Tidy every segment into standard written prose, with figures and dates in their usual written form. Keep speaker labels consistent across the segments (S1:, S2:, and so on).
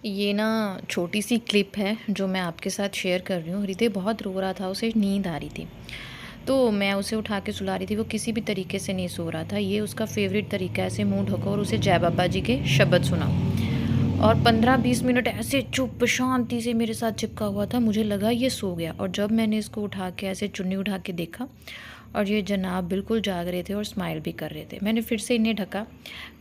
S1: ये ना छोटी सी क्लिप है जो मैं आपके साथ शेयर कर रही हूँ। हृदय बहुत रो रहा था, उसे नींद आ रही थी। तो मैं उसे उठा के सुला रही थी, वो किसी भी तरीके से नहीं सो रहा था। ये उसका फ़ेवरेट तरीका है, ऐसे मुँह ढको और उसे जय बाबा जी के शब्द सुनाओ। और 15-20 मिनट ऐसे चुप शांति से मेरे साथ चिपका हुआ था। मुझे लगा ये सो गया, और जब मैंने इसको उठा के ऐसे चुन्नी उठा के देखा, और ये जनाब बिल्कुल जाग रहे थे और स्माइल भी कर रहे थे। मैंने फिर से इन्हें ढका,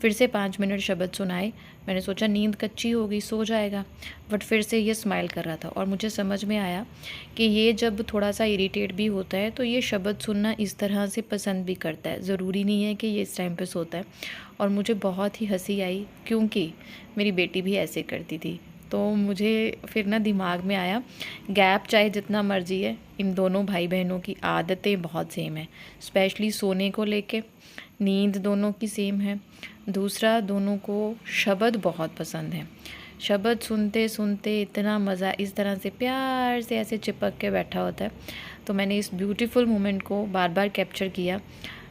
S1: फिर से 5 मिनट शब्द सुनाए। मैंने सोचा नींद कच्ची हो गई, सो जाएगा, बट फिर से ये स्माइल कर रहा था। और मुझे समझ में आया कि ये जब थोड़ा सा इरिटेट भी होता है तो ये शब्द सुनना इस तरह से पसंद भी करता है। ज़रूरी नहीं है कि ये इस टाइम पे सोता है। और मुझे बहुत ही हंसी आई, क्योंकि मेरी बेटी भी ऐसे करती थी। तो मुझे फिर ना दिमाग में आया, गैप चाहे जितना मर्जी है, इन दोनों भाई बहनों की आदतें बहुत सेम है। स्पेशली सोने को लेके नींद दोनों की सेम है। दूसरा, दोनों को शब्द बहुत पसंद है। शब्द सुनते सुनते इतना मज़ा, इस तरह से प्यार से ऐसे चिपक के बैठा होता है। तो मैंने इस ब्यूटीफुल मोमेंट को बार बार कैप्चर किया।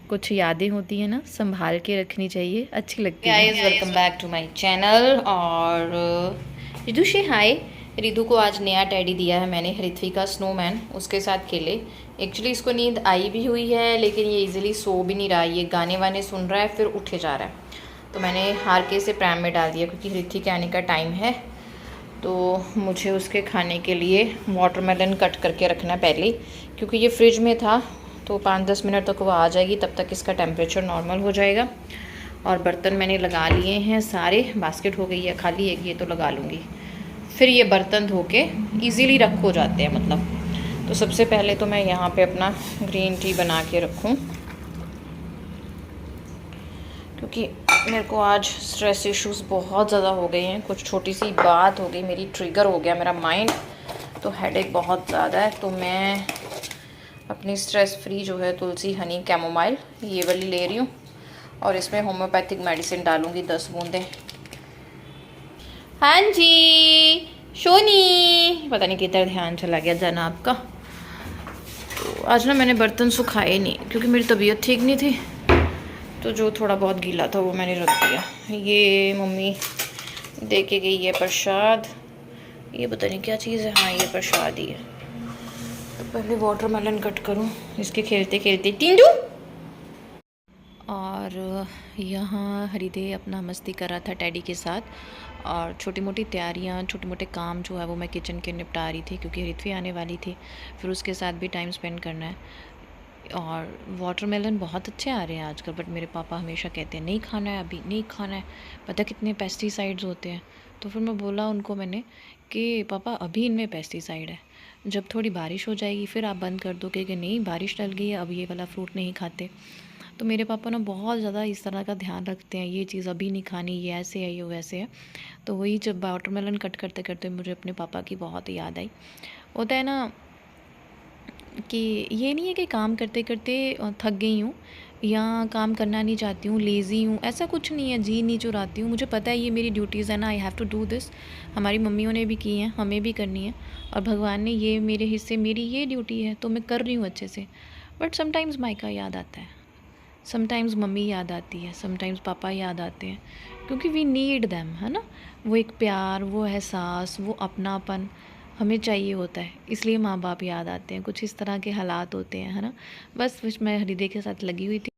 S1: कुछ यादें होती हैं ना, संभाल के रखनी चाहिए, अच्छी लगती है। Guys, welcome back to my channel. और रिदु से हाय। रिदु को आज नया टेडी दिया है मैंने, ऋत्वी का स्नोमैन, उसके साथ खेले। एक्चुअली इसको नींद आई भी हुई है, लेकिन ये इजीली सो भी नहीं रहा है। ये गाने वाने सुन रहा है फिर उठे जा रहा है। तो मैंने हार के इसे प्रैम में डाल दिया, क्योंकि ऋत्वी के आने का टाइम है। तो मुझे उसके खाने के लिए वाटरमेलन कट करके रखना पहले, क्योंकि ये फ्रिज में था। तो 5-10 मिनट तक वो आ जाएगी, तब तक इसका टेम्परेचर नॉर्मल हो जाएगा। और बर्तन मैंने लगा लिए हैं सारे, बास्केट हो गई है खाली, एक ये तो लगा लूँगी। फिर ये बर्तन धो के ईज़िली रख हो जाते हैं मतलब। तो सबसे पहले तो मैं यहाँ पे अपना ग्रीन टी बना के रखूँ, क्योंकि मेरे को आज स्ट्रेस इश्यूज़ बहुत ज़्यादा हो गए हैं। कुछ छोटी सी बात हो गई, मेरी ट्रिगर हो गया मेरा माइंड, तो हेडेक बहुत ज़्यादा है। तो मैं अपनी स्ट्रेस फ्री जो है तुलसी हनी कैमोमाइल ये वाली ले रही हूँ, और इसमें होम्योपैथिक मेडिसिन डालूँगी 10 बूंदें। हाँ जी शोनी, पता नहीं किधर ध्यान चला गया जनाब का। तो आज ना मैंने बर्तन सुखाए नहीं, क्योंकि मेरी तबीयत ठीक नहीं थी। तो जो थोड़ा बहुत गीला था वो मैंने रख दिया। ये मम्मी दे के गई है प्रसाद, ये पता नहीं क्या चीज़ है। हाँ, ये प्रसाद ही है। तो पहले वाटरमेलन कट करूँ, इसके खेलते खेलते टिंडू। और यहाँ हृदय अपना मस्ती कर रहा था टेडी के साथ, और छोटी मोटी तैयारियाँ, छोटे मोटे काम जो है वो मैं किचन के निपटा रही थी, क्योंकि ऋत्वी आने वाली थी, फिर उसके साथ भी टाइम स्पेंड करना है। और वाटरमेलन बहुत अच्छे आ रहे हैं आजकल, बट मेरे पापा हमेशा कहते हैं नहीं खाना है, अभी नहीं खाना है, पता कितने पेस्टिसाइड्स होते हैं। तो फिर मैं बोला उनको मैंने कि पापा अभी इनमें पेस्टिसाइड है, जब थोड़ी बारिश हो जाएगी फिर आप बंद कर दो, कि नहीं बारिश डल गई है, अब ये वाला फ्रूट नहीं खाते। तो मेरे पापा ना बहुत ज़्यादा इस तरह का ध्यान रखते हैं, ये चीज़ अभी नहीं खानी, ये ऐसे है, ये वैसे है। तो वही जब वाटरमेलन कट करते करते मुझे अपने पापा की बहुत याद आई। होता है ना कि ये नहीं है कि काम करते करते थक गई हूँ या काम करना नहीं चाहती हूँ, लेज़ी हूँ, ऐसा कुछ नहीं है। जी नहीं चुराती हूँ, मुझे पता है ये मेरी ड्यूटीज़ है ना, I have to do this. हमारी मम्मियों ने भी की हैं, हमें भी करनी है, और भगवान ने ये मेरे हिस्से, मेरी ये ड्यूटी है, तो मैं कर रही हूँ अच्छे से। बट समटाइम्स मायका याद आता है, समटाइम्स मम्मी याद आती है, समटाइम्स पापा याद आते हैं, क्योंकि वी नीड देम, है ना। वो एक प्यार, वो एहसास, वो अपनापन हमें चाहिए होता है, इसलिए माँ बाप याद आते हैं। कुछ इस तरह के हालात होते हैं, है ना। बस मैं हृदय के साथ लगी हुई थी।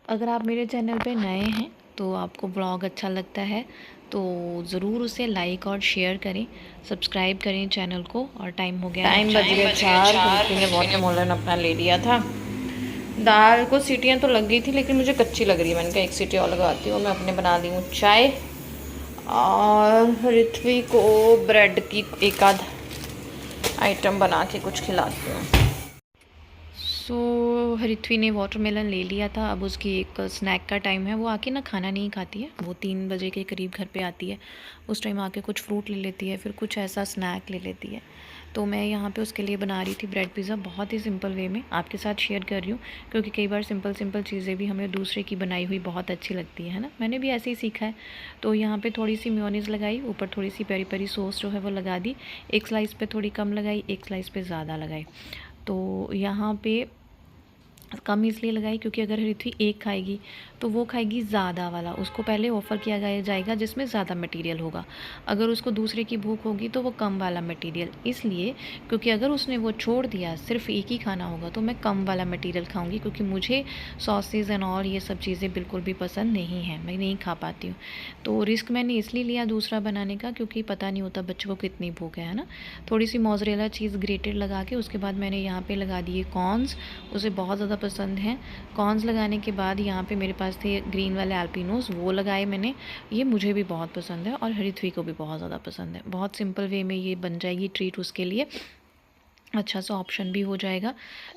S1: अगर आप मेरे चैनल पे नए हैं तो आपको ब्लॉग अच्छा लगता है तो ज़रूर उसे लाइक और शेयर करें, सब्सक्राइब करें चैनल को। और टाइम हो गया, टाइम बज गया 4। ने वाटरमेलन अपना ले लिया था। दाल को सीटियाँ तो लग गई थी, लेकिन मुझे कच्ची लग रही है। मैंने कहा एक सीटी और लगाती हूँ। मैं अपने बना दी हूँ चाय, और ऋत्वी को ब्रेड की एक आध आइटम बना के कुछ खिलाती हूँ। सो ऋत्वी ने वाटरमेलन ले लिया था, अब उसकी एक स्नैक का टाइम है। वो आके ना खाना नहीं खाती है, वो 3 बजे के करीब घर पे आती है। उस टाइम आके कुछ फ्रूट ले लेती है, फिर कुछ ऐसा स्नैक ले लेती है। तो मैं यहाँ पे उसके लिए बना रही थी ब्रेड पिज़्ज़ा, बहुत ही सिंपल वे में आपके साथ शेयर कर रही हूँ, क्योंकि कई बार सिंपल सिंपल चीज़ें भी हमें दूसरे की बनाई हुई बहुत अच्छी लगती है ना। मैंने भी ऐसे ही सीखा है। तो यहाँ पे थोड़ी सी मेयोनीज़ लगाई, ऊपर थोड़ी सी पेरी पेरी सॉस जो है वो लगा दी। एक स्लाइस पे थोड़ी कम लगाई, एक स्लाइस पे ज़्यादा लगाई। तो यहाँ पे कम इसलिए लगाई क्योंकि अगर ऋत्वी एक खाएगी तो वो खाएगी ज़्यादा वाला, उसको पहले ऑफ़र किया गया जाएगा जिसमें ज़्यादा मटेरियल होगा। अगर उसको दूसरे की भूख होगी तो वो कम वाला मटेरियल, इसलिए क्योंकि अगर उसने वो छोड़ दिया सिर्फ एक ही खाना होगा तो मैं कम वाला मटेरियल खाऊंगी, क्योंकि मुझे सॉसेज एंड ऑल ये सब चीज़ें बिल्कुल भी पसंद नहीं है, मैं नहीं खा पाती हूँ। तो रिस्क मैंने इसलिए लिया दूसरा बनाने का क्योंकि पता नहीं होता बच्चों को कितनी भूख है ना। थोड़ी सी मोज़रेला चीज़ ग्रेटेड लगा के उसके बाद मैंने यहाँ पर लगा दिए कॉर्न्स, उसे बहुत ज़्यादा पसंद है। कॉर्न्स लगाने के बाद यहाँ पे मेरे पास थे ग्रीन वाले एल्पिनोस, वो लगाए मैंने। ये मुझे भी बहुत पसंद है और हरिथ्वी को भी बहुत ज़्यादा पसंद है। बहुत सिंपल वे में ये बन जाएगी ट्रीट उसके लिए, अच्छा सा ऑप्शन भी हो जाएगा।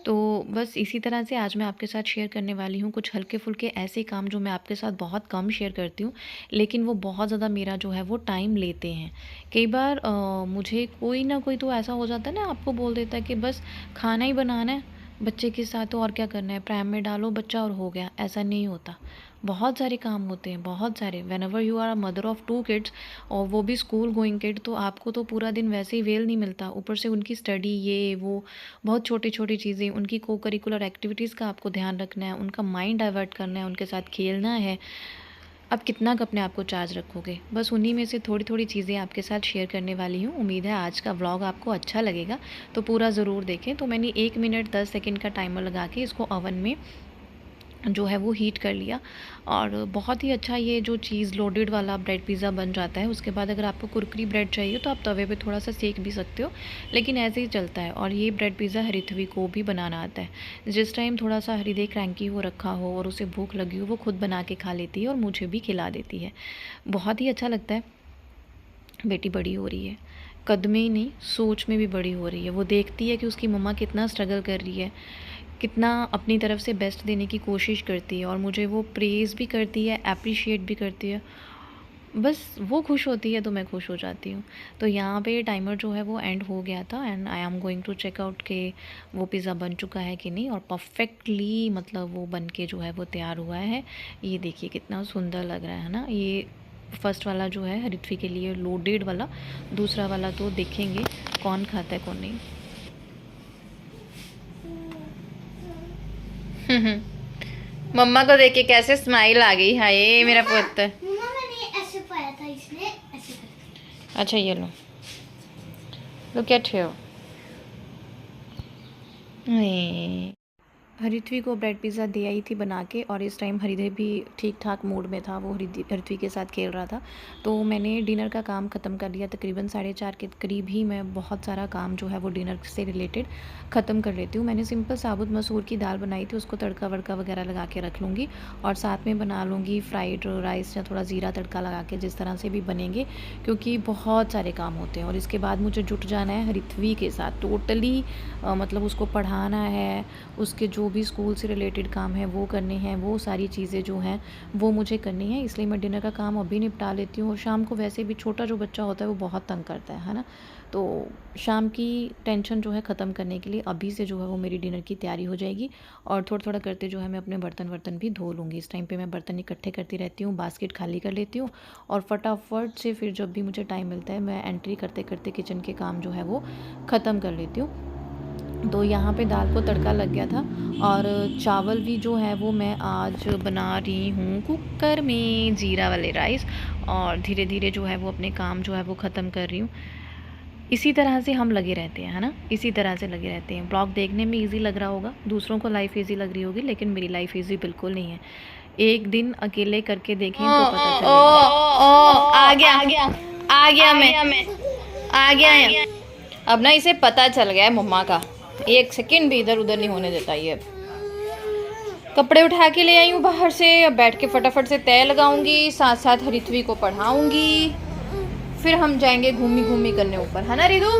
S1: तो बस इसी तरह से आज मैं आपके साथ शेयर करने वाली हूँ कुछ हल्के फुल्के ऐसे काम जो मैं आपके साथ बहुत कम शेयर करती हूँ, लेकिन वो बहुत ज़्यादा मेरा जो है वो टाइम लेते हैं। कई बार मुझे कोई ना कोई तो ऐसा हो जाता है ना, आपको बोल देता है कि बस खाना ही बनाना है बच्चे के साथ, तो और क्या करना है, प्राइम में डालो बच्चा और हो गया। ऐसा नहीं होता, बहुत सारे काम होते हैं, बहुत सारे। Whenever you are a mother of 2 kids और वो भी स्कूल गोइंग किड, तो आपको तो पूरा दिन वैसे ही वेल नहीं मिलता, ऊपर से उनकी स्टडी ये वो, बहुत छोटी छोटी चीज़ें, उनकी को करिकुलर एक्टिविटीज़ का आपको ध्यान रखना है, उनका माइंड डाइवर्ट करना है, उनके साथ खेलना है। अब कितना अपने आप को चार्ज रखोगे। बस उन्हीं में से थोड़ी थोड़ी चीज़ें आपके साथ शेयर करने वाली हूँ। उम्मीद है आज का व्लॉग आपको अच्छा लगेगा, तो पूरा ज़रूर देखें। तो मैंने 1 मिनट 10 सेकंड का टाइमर लगा के इसको ओवन में जो है वो हीट कर लिया, और बहुत ही अच्छा ये जो चीज़ लोडेड वाला ब्रेड पिज़्ज़ा बन जाता है। उसके बाद अगर आपको कुरकुरी ब्रेड चाहिए तो आप तवे पे थोड़ा सा सेक भी सकते हो, लेकिन ऐसे ही चलता है। और ये ब्रेड पिज़्ज़ा हरिथवी को भी बनाना आता है। जिस टाइम थोड़ा सा हरिदे क्रैंकी हो रखा हो और उसे भूख लगी हो, वो खुद बना के खा लेती है और मुझे भी खिला देती है। बहुत ही अच्छा लगता है। बेटी बड़ी हो रही है, कद में ही नहीं सोच में भी बड़ी हो रही है। वो देखती है कि उसकी मम्मा कितना स्ट्रगल कर रही है, कितना अपनी तरफ से बेस्ट देने की कोशिश करती है, और मुझे वो प्रेज़ भी करती है, एप्रिशिएट भी करती है। बस वो खुश होती है तो मैं खुश हो जाती हूँ। तो यहाँ पे टाइमर जो है वो एंड हो गया था, and I am going to check out कि वो पिज़्ज़ा बन चुका है कि नहीं। और परफेक्टली मतलब वो बन के जो है वो तैयार हुआ है। ये देखिए कितना सुंदर लग रहा है ना। ये फर्स्ट वाला जो है हरिथ्वी के लिए लोडेड वाला, दूसरा वाला तो देखेंगे कौन खाता है कौन नहीं। मम्मा को देख के कैसे स्माइल आ गई, हाय मेरा पुत्र।
S2: मम्मा मैंने ऐसे पाया था, इसने ऐसे कर
S1: अच्छा ये लो, लुक एट हियर। हरिथ्वी को ब्रेड पिज़्ज़ा दे आई थी बना के, और इस टाइम हरिदे भी ठीक ठाक मूड में था, वो हरिथ्वी के साथ खेल रहा था। तो मैंने डिनर का काम ख़त्म कर लिया, तकरीबन 4:30 के करीब ही मैं बहुत सारा काम जो है वो डिनर से रिलेटेड ख़त्म कर लेती हूँ। मैंने सिंपल साबुत मसूर की दाल बनाई थी, उसको तड़का वड़का वगैरह लगा के रख लूँगी, और साथ में बना लूँगी फ्राइड राइस या थोड़ा ज़ीरा तड़का लगा के, जिस तरह से भी बनेंगे, क्योंकि बहुत सारे काम होते हैं। और इसके बाद मुझे जुट जाना है हरिथ्वी के साथ टोटली, मतलब उसको पढ़ाना है, उसके जो भी स्कूल से रिलेटेड काम है वो करने हैं, वो सारी चीज़ें जो हैं वो मुझे करनी है। इसलिए मैं डिनर का काम अभी निपटा लेती हूँ। और शाम को वैसे भी छोटा जो बच्चा होता है वो बहुत तंग करता है ना। तो शाम की टेंशन जो है ख़त्म करने के लिए अभी से जो है वो मेरी डिनर की तैयारी हो जाएगी। और थोड़ा थोड़ा करते जो है मैं अपने बर्तन भी धो लूँगी। इस टाइम पे मैं बर्तन इकट्ठे करती रहती हूँ, बास्केट खाली कर लेती हूँ, और फटाफट से फिर जब भी मुझे टाइम मिलता है मैं एंट्री करते करते किचन के काम जो है वो ख़त्म कर लेती हूँ। तो यहाँ पे दाल को तड़का लग गया था, और चावल भी जो है वो मैं आज बना रही हूँ कुकर में, जीरा वाले राइस। और धीरे धीरे जो है वो अपने काम जो है वो ख़त्म कर रही हूँ। इसी तरह से हम लगे रहते हैं, है ना, इसी तरह से लगे रहते हैं। ब्लॉग देखने में इजी लग रहा होगा, दूसरों को लाइफ इजी लग रही होगी, लेकिन मेरी लाइफ इजी बिल्कुल नहीं है। एक दिन अकेले करके देखें तो पता चलेगा। आ गया आ गया आ गया मैं आ गया। अब ना इसे पता चल गया है मम्मा का, एक सेकंड भी इधर उधर नहीं होने देता ये। अब कपड़े उठा के ले आई हूँ बाहर से, अब बैठ के फटाफट से तय लगाऊंगी, साथ साथ हरिथ्वी को पढ़ाऊंगी, फिर हम जाएंगे घूमी घूमी करने ऊपर, है ना रिदू।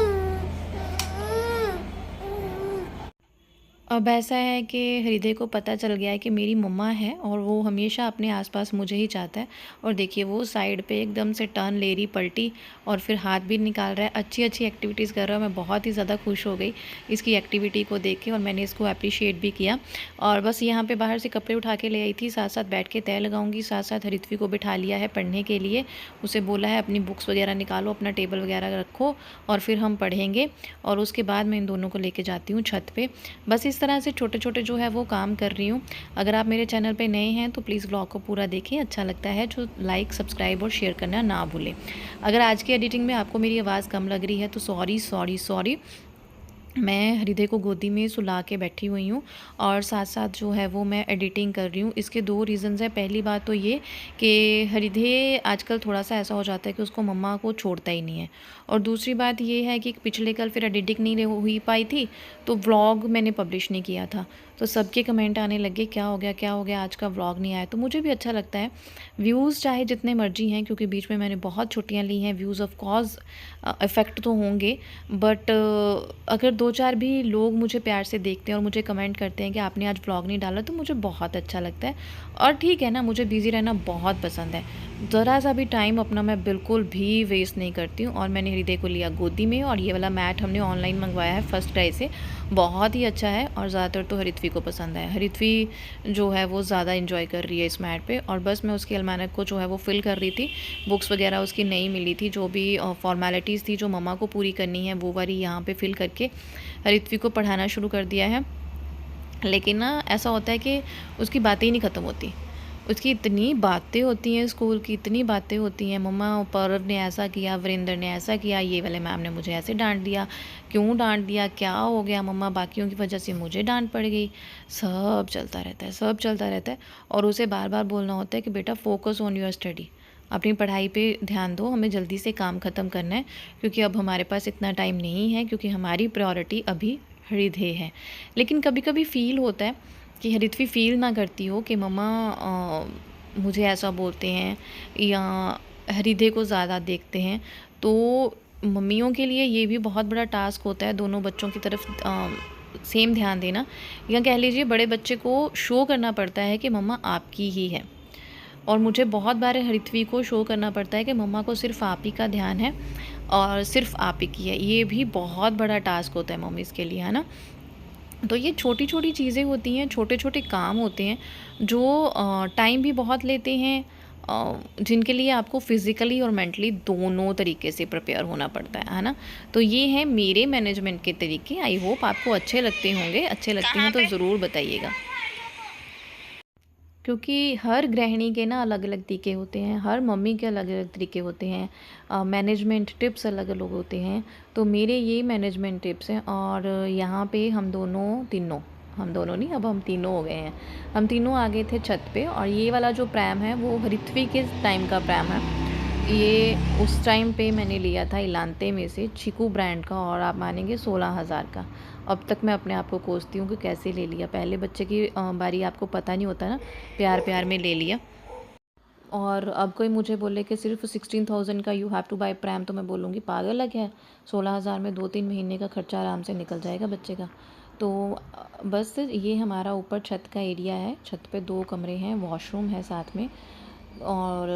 S1: अब ऐसा है कि हृदय को पता चल गया है कि मेरी मम्मा है, और वो हमेशा अपने आसपास मुझे ही चाहता है। और देखिए वो साइड पे एकदम से टर्न ले रही, पलटी, और फिर हाथ भी निकाल रहा है, अच्छी अच्छी एक्टिविटीज़ कर रहा है। मैं बहुत ही ज़्यादा खुश हो गई इसकी एक्टिविटी को देख के, और मैंने इसको अप्रिशिएट भी किया। और बस यहाँ पर बाहर से कपड़े उठा के ले आई थी, साथ साथ बैठ के तय लगाऊंगी। साथ साथ हरिथ्वी को बिठा लिया है पढ़ने के लिए, उसे बोला है अपनी बुक्स वगैरह निकालो, अपना टेबल वगैरह रखो, और फिर हम पढ़ेंगे। और उसके बाद मैं इन दोनों को लेके जाती हूँ छत पे। बस इस इस तरह से छोटे-छोटे जो है वो काम कर रही हूँ। अगर आप मेरे चैनल पे नए हैं तो प्लीज़ व्लॉग को पूरा देखें, अच्छा लगता है जो लाइक, सब्सक्राइब और शेयर करना ना भूलें। अगर आज की एडिटिंग में आपको मेरी आवाज़ कम लग रही है तो सॉरी, सॉरी, सॉरी। मैं हृदय को गोदी में सुला के बैठी हुई हूँ और साथ-साथ जो है वो मैं एडिटिंग कर रही हूँ। इसके 2 रीज़न्स हैं। पहली बात तो ये कि हृदय आजकल थोड़ा-सा ऐसा हो जाता है कि उसको मम्मा को छोड़ता ही नहीं है। और दूसरी बात ये है कि पिछले कल फिर एडिटिंग नहीं हुई पाई थी, तो व्लॉग मैंने पब्लिश नहीं किया था। तो सबके कमेंट आने लगे, क्या हो गया, क्या हो गया, आज का व्लॉग नहीं आया? तो मुझे भी अच्छा लगता है। व्यूज़ चाहे जितने मर्ज़ी हैं, क्योंकि बीच में मैंने बहुत छुट्टियाँ ली हैं, व्यूज़ ऑफ़ कोर्स इफ़ेक्ट तो होंगे, बट अगर 2-4 भी लोग मुझे प्यार से देखते हैं और मुझे कमेंट करते हैं कि आपने आज व्लॉग नहीं डाला, तो मुझे बहुत अच्छा लगता है। और ठीक है ना, मुझे बिज़ी रहना बहुत पसंद है। ज़रा सा भी टाइम अपना मैं बिल्कुल भी वेस्ट नहीं करती हूँ। और मैंने हृदय को लिया गोदी में और ये वाला मैट हमने ऑनलाइन मंगवाया है फर्स्ट क्राई से। बहुत ही अच्छा है और ज़्यादातर तो हरित्वी को पसंद है। हरित्वी जो है वो ज़्यादा एंजॉय कर रही है इस मैट पे। और बस मैं उसकी अलमारी को जो है वो फिल कर रही थी। बुक्स वगैरह उसकी नहीं मिली थी, जो भी फॉर्मेलिटीज़ थी जो मम्मा को पूरी करनी है वो वाली यहाँ पे फिल करके हरित्वी को पढ़ाना शुरू कर दिया है। लेकिन ना ऐसा होता है कि उसकी बातें ही नहीं ख़त्म होती। उसकी इतनी बातें होती हैं स्कूल की, इतनी बातें होती हैं, मम्मा पौरव ने ऐसा किया, वीरेंद्र ने ऐसा किया, ये वाले मैम ने मुझे ऐसे डाँट दिया, क्यों डाँट दिया, क्या हो गया मम्मा, बाकियों की वजह से मुझे डाँट पड़ गई। सब चलता रहता है, सब चलता रहता है। और उसे बार-बार बोलना होता है कि बेटा फ़ोकस ऑन योर स्टडी, अपनी पढ़ाई पे ध्यान दो, हमें जल्दी से काम ख़त्म करना है, क्योंकि अब हमारे पास इतना टाइम नहीं है, क्योंकि हमारी प्रायोरिटी अभी हृदय है। लेकिन कभी-कभी फ़ील होता है कि हरित्वी फ़ील ना करती हो कि मम्मा मुझे ऐसा बोलते हैं या हृदय को ज़्यादा देखते हैं, तो मम्मियों के लिए ये भी बहुत बड़ा टास्क होता है दोनों बच्चों की तरफ सेम ध्यान देना, या कह लीजिए बड़े बच्चे को शो करना पड़ता है कि मम्मा आपकी ही है। और मुझे बहुत बार हरित्वी को शो करना पड़ता है कि मम्मा को सिर्फ़ आप ही का ध्यान है और सिर्फ़ आप ही की है। ये भी बहुत बड़ा टास्क होता है मम्मीज़ के लिए, है ना? तो ये छोटी-छोटी चीज़ें होती हैं, छोटे-छोटे काम होते हैं जो टाइम भी बहुत लेते हैं, जिनके लिए आपको फ़िज़िकली और मेंटली दोनों तरीके से प्रिपेयर होना पड़ता है ना? तो ये हैं मेरे मैनेजमेंट के तरीके। आई होप आपको अच्छे लगते होंगे, अच्छे लगते हैं तो ज़रूर बताइएगा। क्योंकि हर गृहिणी के ना अलग-अलग तरीके होते हैं, हर मम्मी के अलग-अलग तरीके होते हैं, मैनेजमेंट टिप्स अलग-अलग होते हैं। तो मेरे ये मैनेजमेंट टिप्स हैं और यहाँ पे हम दोनों नहीं, अब हम तीनों हो गए हैं। हम तीनों आ गए थे छत पे और ये वाला जो प्रैम है वो हरित्वी के टाइम का प्रैम है। ये उस टाइम पे मैंने लिया था इलांते में से चीकू ब्रांड का, और आप मानेंगे 16,000 का। अब तक मैं अपने आप को कोसती हूँ कि कैसे ले लिया। पहले बच्चे की बारी आपको पता नहीं होता ना, प्यार-प्यार में ले लिया। और अब कोई मुझे बोले कि सिर्फ 16,000 का you have to buy pram, तो मैं बोलूँगी पागल है क्या? 16,000 में 2-3 महीने का खर्चा आराम से निकल जाएगा बच्चे का। तो बस ये हमारा ऊपर छत का एरिया है। छत पे 2 कमरे हैं, वॉशरूम है साथ में। और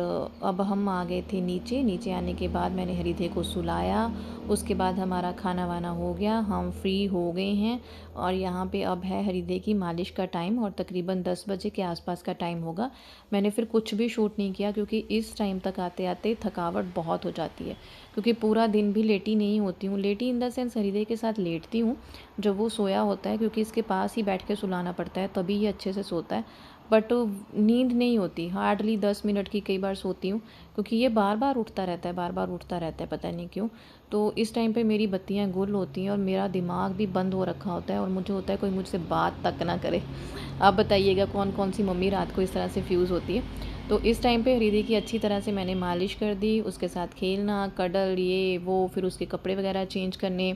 S1: अब हम आ गए थे नीचे। नीचे आने के बाद मैंने हृदय को सुलाया, उसके बाद हमारा खाना वाना हो गया, हम फ्री हो गए हैं। और यहाँ पे अब है हृदय की मालिश का टाइम और तकरीबन 10 बजे के आसपास का टाइम होगा। मैंने फिर कुछ भी शूट नहीं किया क्योंकि इस टाइम तक आते आते थकावट बहुत हो जाती है, क्योंकि पूरा दिन भी लेटी नहीं होती हूँ। लेटी इन द सेंस हृदय के साथ लेटती हूँ जब वो सोया होता है, क्योंकि इसके पास ही बैठ के सुलाना पड़ता है, तभी ये अच्छे से सोता है। बट नींद नहीं होती, हार्डली 10 मिनट की कई बार सोती हूँ, क्योंकि ये बार बार उठता रहता है, बार बार उठता रहता है, पता नहीं क्यों। तो इस टाइम पे मेरी बत्तियाँ गुल होती हैं और मेरा दिमाग भी बंद हो रखा होता है और मुझे होता है कोई मुझसे बात तक ना करे। आप बताइएगा कौन कौन सी मम्मी रात को इस तरह से फ्यूज़ होती है। तो इस टाइम पे हृदय की अच्छी तरह से मैंने मालिश कर दी, उसके साथ खेलना, कडल, ये वो, फिर उसके कपड़े वगैरह चेंज करने,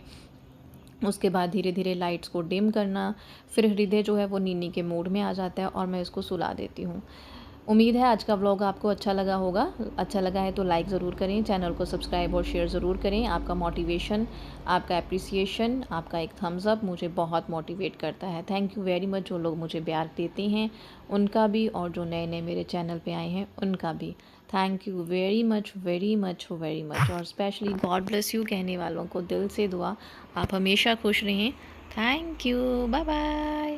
S1: उसके बाद धीरे धीरे लाइट्स को डिम करना। फिर हृदय जो है वो नीनी के मूड में आ जाता है और मैं इसको सुला देती हूँ। उम्मीद है आज का व्लॉग आपको अच्छा लगा होगा। अच्छा लगा है तो लाइक ज़रूर करें, चैनल को सब्सक्राइब और शेयर ज़रूर करें। आपका मोटिवेशन, आपका एप्रिसिएशन, आपका एक थम्स अप मुझे बहुत मोटिवेट करता है। थैंक यू वेरी मच जो लोग मुझे प्यार देते हैं उनका भी, और जो नए नए मेरे चैनल पे आए हैं उनका भी। Thank you very much, very much, very much. और स्पेशली गॉड ब्लेस यू कहने वालों को दिल से दुआ, आप हमेशा खुश रहें। Thank you, bye bye.